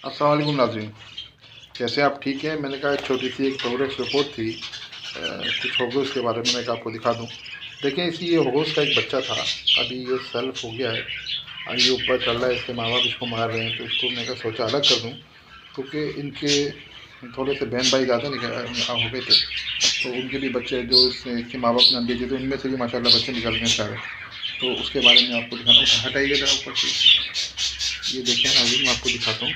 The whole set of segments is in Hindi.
अस्सलाम वालेकुम नाज़रीन, कैसे आप? ठीक है। मैंने कहा एक छोटी सी एक प्रोग्रेस रिपोर्ट थी कुछ होगोस के बारे में मैं आपको दिखा दूं। देखें, इसी ये होगोस का एक बच्चा था, अभी ये सेल्फ हो गया है, अभी ये ऊपर चल रहा है, इसके माँ बाप इसको मार रहे हैं, तो इसको मैंने कहा सोचा अलग कर दूं, क्योंकि इनके थोड़े से बहन भाई ज़्यादा हो गए थे, तो उनके भी बच्चे जो इसके माँ बाप ने दिए थे, तो उनमें से भी माशाल्लाह बच्चे निकल गए सारे। तो उसके बारे में आपको दिखाना, हटाइएगा जरा ऊपर से, ये देखें अभी मैं आपको दिखाता हूँ।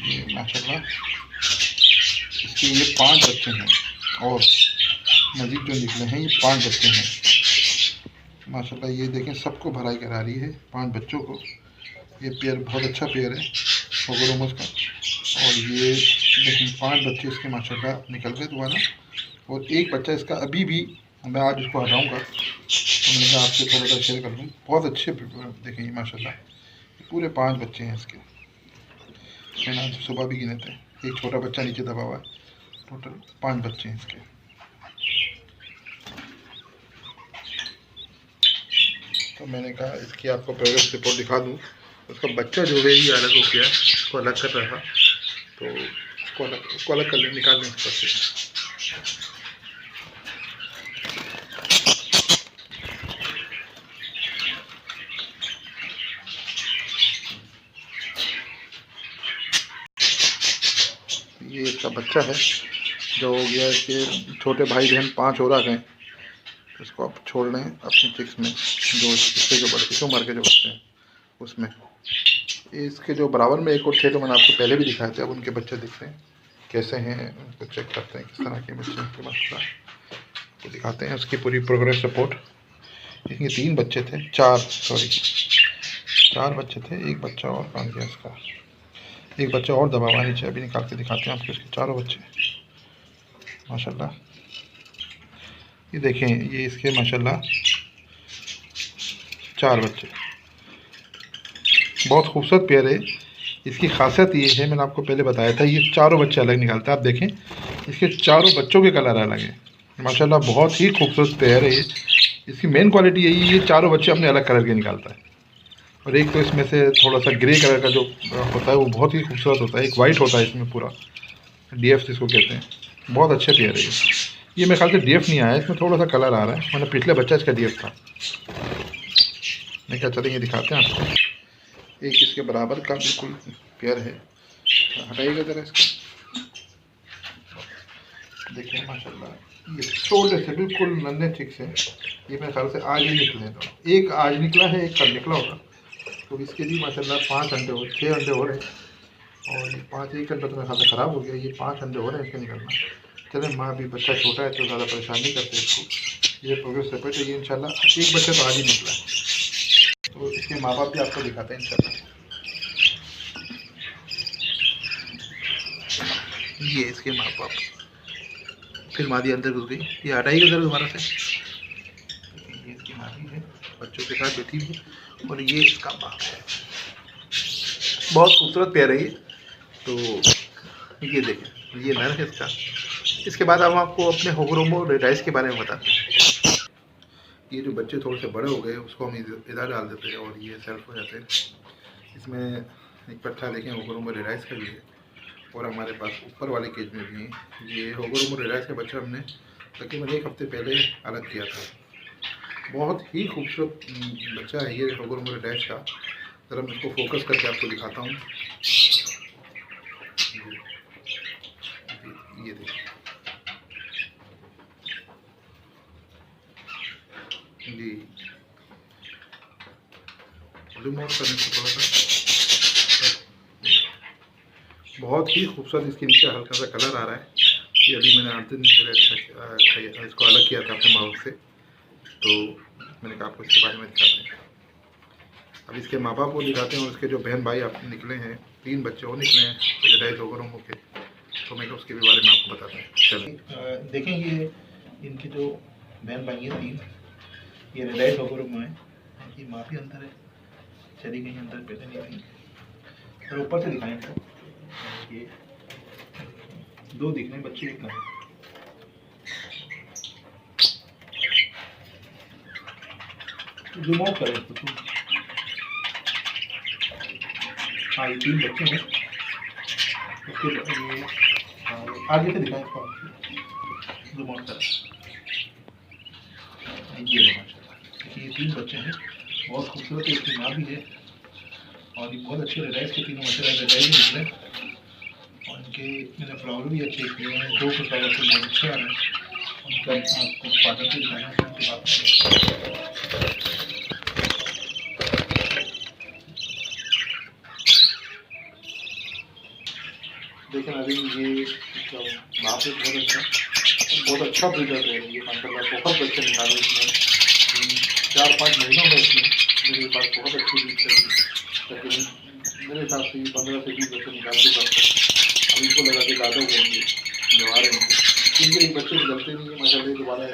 ये माशाल्लाह इसके ये 5 बच्चे हैं, और मज़ीद जो निकले हैं ये 5 बच्चे हैं माशाल्लाह। ये देखें, सबको भराई करा रही है 5 बच्चों को। ये पेयर बहुत अच्छा पेयर है होगोरोमस का। और ये देखें 5 बच्चे इसके माशाल्लाह निकल गए दोबारा, और एक बच्चा इसका अभी भी, मैं आज उसको हटाऊँगा, तो मैंने कहा आपसे थोड़ा सा शेयर कर दूँ। बहुत अच्छे देखें ये माशाल्लाह, पूरे 5 बच्चे हैं इसके। मैंने आज सुबह भी गिने थे, एक छोटा बच्चा नीचे दबा हुआ है। टोटल 5 बच्चे हैं इसके। तो मैंने कहा इसकी आपको प्रोग्रेस रिपोर्ट दिखा दूं। उसका बच्चा जो है ये अलग हो गया, उसको अलग कर रहा, तो उसको अलग कर लें, निकाल लें ऊपर से। ये इसका बच्चा है जो हो गया, इसके छोटे भाई बहन 5 और आ गए, इसको आप छोड़ लें अपनी चिक्स में, जो इसके जो बड़े इस उम्र के जो बच्चे हैं उसमें। इसके जो बराबर में एक और थे, तो मैंने आपको पहले भी दिखाए थे, अब उनके बच्चे दिख रहे हैं कैसे हैं, उनको चेक करते हैं किस तरह के बच्चे हैं उनके पास, तो दिखाते हैं उसकी पूरी प्रोग्रेस रिपोर्ट। इसके 3 बच्चे थे, 4 बच्चे थे, एक बच्चा और कहाँ गया इसका, एक बच्चा और दबा हुआ नीचे, अभी निकाल के दिखाते हैं आपको इसके 4 बच्चे माशाल्लाह। ये देखें, ये इसके माशाल्लाह 4 बच्चे, बहुत खूबसूरत पेयर है। इसकी खासियत ये है, मैंने आपको पहले बताया था, ये चारों बच्चे अलग निकालता है। आप देखें इसके चारों बच्चों के कलर अलग हैं माशाल्लाह, बहुत ही खूबसूरत पेयर है ये। इसकी मेन क्वालिटी यही है, ये चारों बच्चे अपने अलग कलर के निकालता है। और एक तो इसमें से थोड़ा सा ग्रे कलर का जो होता है वो बहुत ही खूबसूरत होता है, एक वाइट होता है इसमें पूरा, DF जिसको कहते हैं। बहुत अच्छे पेयर है ये मेरे ख्याल से DF नहीं आया, इसमें थोड़ा सा कलर आ रहा है, मतलब पिछले बच्चा इसका DF था। मैं क्या चलेंगे दिखाते हैं आपको, एक इसके बराबर का बिल्कुल पेयर है। हटाइएगा ज़रा इसको, देखिए माशाल्लाह ये छोटे से बिल्कुल नन्हे ठीक से, ये मेरे ख्याल से आज ही निकले हैं। तो एक आज निकला है, एक कल निकला होगा, तो इसके भी माशाल्लाह 5 अंडे हो, 6 अंडे हो रहे हैं। और ये 5, एक अंडा तो मेरे ख्याल से ख़राब हो गया, ये 5 अंडे हो रहे हैं इसके निकलना। चले, माँ अभी बच्चा छोटा है तो ज़्यादा परेशान नहीं करते इसको। ये प्रोग्रेस रिपोर्ट है, ये इंशाल्लाह एक बच्चा तो आज ही निकला है, तो इसके माँ बाप भी आपको दिखाते हैं इंशाल्लाह। ये इसके माँ बाप, फिर मादी अंदर घुस गई, ये हटाइएगा जरा दोबारा से। ये इसकी मादी है, बच्चों के साथ बैठी हुई है, और ये इसका बाप है। बहुत खूबसूरत पेयर है ये। तो ये देखें, ये नर है इसका। इसके बाद हम आपको अपने होगोरोमो रेडाइस के बारे में बताते हैं। ये जो बच्चे थोड़े से बड़े हो गए उसको हम इधर डाल देते हैं, और ये सेल्फ हो जाते हैं। इसमें एक पट्टा देखें होगोरोमो रेडाइस का भी है, और हमारे पास ऊपर वाले केज में भी है। ये होगोरोमो रेडाइस का बच्चा हमने तकरीबन 1 हफ्ते पहले अलग किया था। बहुत ही खूबसूरत बच्चा है ये होगोरोमो रेडाइस का। ज़रा मैं इसको फोकस करके आपको दिखाता हूँ। ये देखिए जी, जूम आउट करने को थोड़ा सा, बहुत ही खूबसूरत इसके नीचे हल्का सा कलर आ रहा है। ये अभी मैंने 8 दिन पहले इसको अलग किया था अपने माँ से, तो मैंने कहा आपको इसके बारे में दिखाते हैं। अब इसके माँ बाप को दिखाते हैं, और उसके जो बहन भाई आप निकले हैं, 3 बच्चे और निकले हैं रेडाइस होगोरोमो के, तो मैं उसके भी बारे में आपको बताता हूँ। चलिए देखें, ये इनके जो बहन भाई हैं 3, ये रेडाइस होगोरोमो है। ये माँ भी अंदर है, चली गई अंदर, पहले नहीं गई। और ऊपर से दिखाएं तो ये 2 दिख रहे हैं बच्चे, एक है। जूम आउट करें तो हाँ ये 3 बच्चे हैं उसके आगे से दिखाएं इसको रिमोट कर ये देखिए ये 3 बच्चे हैं बहुत खूबसूरत है। इसकी माँ भी है और ये बहुत अच्छे रेडाइज के तीनों बच्चे रेडाइज निकले और इनके मैंने फ्लावर भी अच्छे किए हैं। 2 फ्लावर से बहुत अच्छे आ रहे हैं। उनका आपको फादर से दिखाना है उनके बात देखें अभी ये बाप से बहुत अच्छा ब्रीडर है ये माशाल्लाह बहुत बच्चे निकाले इसमें 4-5 महीनों में इसमें मेरे पास बहुत अच्छी ब्रीड चल रही लेकिन मेरे हिसाब से 15 से 20 बच्चे निकाल के पास अब इनको लगा के ज़्यादा होंगे व्यवहार है इनके एक बच्चे निकलते नहीं है माशाल्लाह दोबारा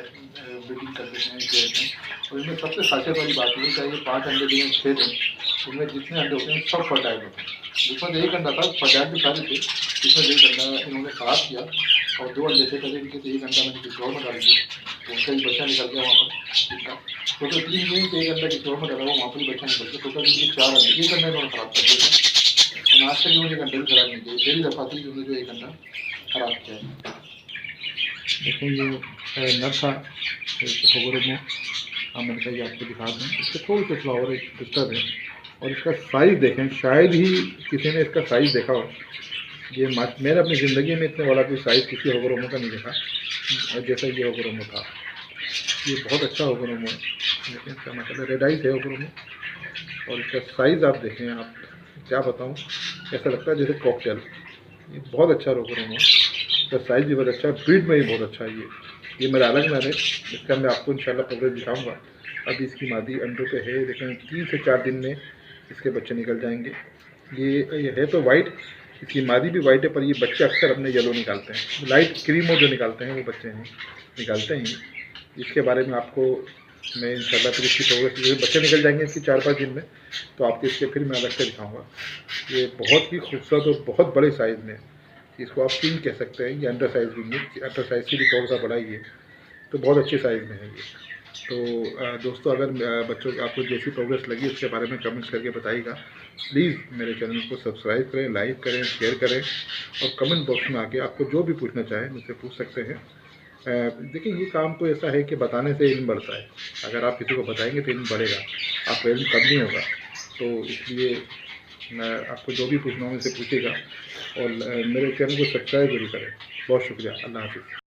ब्रीडिंग कर देते हैं शेयर में। और इनमें सबसे खासियत वाली बात ये चाहिए 5 अंडे दिए 6 दिन उनमें जितने अंडे होते हैं सब फर्टाइल होते हैं। जिसमें 1 अंडा था फर्टाइल भी सारे थे जिसमें 1 अंडा इन्होंने ख़राब किया और 2 अंडे थे पहले इनके से 1 अंडा मैंने किसी और में डाल दिया तो उसका ही बच्चा निकल गया वहाँ पर इनका टोटल 3 दिन से 1 अंडा किसी और में डाला हुआ वहाँ पर ही बच्चा निकल गया टोटल इनके 4 अंडे 1 अंडा इन्होंने ख़राब कर दिया और आज तक इन्होंने 1 अंडा भी ख़राब नहीं किया पहली दफ़ा थी इन्होंने जो 1 अंडा ख़राब किया है। देखिए ये नर था खबरों में मैंने कहा ये आपको दिखा दें इसके थोड़े से फ्लावर एक डिस्टर्ब है और इसका साइज़ देखें शायद ही किसी ने इसका साइज़ देखा हो। ये मैंने अपनी ज़िंदगी में इतने वाला कोई साइज़ किसी होगरोमो का नहीं देखा जैसा ये होगरोमो था। ये बहुत अच्छा होगरोमो है लेकिन इसका मतलब रेडाइज है होगरोमो और इसका साइज़ आप देखें आप क्या बताऊँ ऐसा लगता है जैसे कॉकटेल। ये बहुत अच्छा होगरोमो इसका साइज़ भी बहुत अच्छा है ब्रीड में ही बहुत अच्छा है। ये मेरा अलग नर है इसका मैं आपको इंशाल्लाह कवरेज दिखाऊँगा। अभी इसकी मादी अंडों पे है लेकिन 3 से 4 दिन में इसके बच्चे निकल जाएंगे। ये है तो वाइट इसकी मादी भी वाइट है पर ये बच्चे अक्सर अपने येलो निकालते हैं लाइट क्रीम और जो निकालते हैं वो बच्चे हैं निकालते हैं। इसके बारे में आपको मैं इंशाल्लाह फिर इसकी प्रोग्रेस बच्चे निकल जाएंगे इसकी 4-5 दिन में तो आपको इसके फिर मैं अलग से दिखाऊँगा। ये बहुत ही खूबसूरत और बहुत बड़े साइज़ में इसको आप किंग कह सकते हैं। ये अंडर साइज़ भी नहीं अंडर साइज़ से भी थोड़ा सा बड़ा ही है तो बहुत अच्छे साइज़ में है ये। तो दोस्तों अगर बच्चों आपको जैसी प्रोग्रेस लगी उसके बारे में कमेंट्स करके बताइएगा। प्लीज़ मेरे चैनल को सब्सक्राइब करें लाइक करें शेयर करें और कमेंट बॉक्स में आके आपको जो भी पूछना चाहें मुझसे पूछ सकते हैं। देखिए ये काम तो ऐसा है कि बताने से इल्म बढ़ता है। अगर आप किसी को बताएंगे तो इल्म बढ़ेगा आपका इल्म कम नहीं होगा। तो इसलिए आपको जो भी पूछना हो मुझसे पूछिएगा और मेरे चैनल को सब्सक्राइब जरूर करें। बहुत शुक्रिया। अल्लाह हाफ़िज़।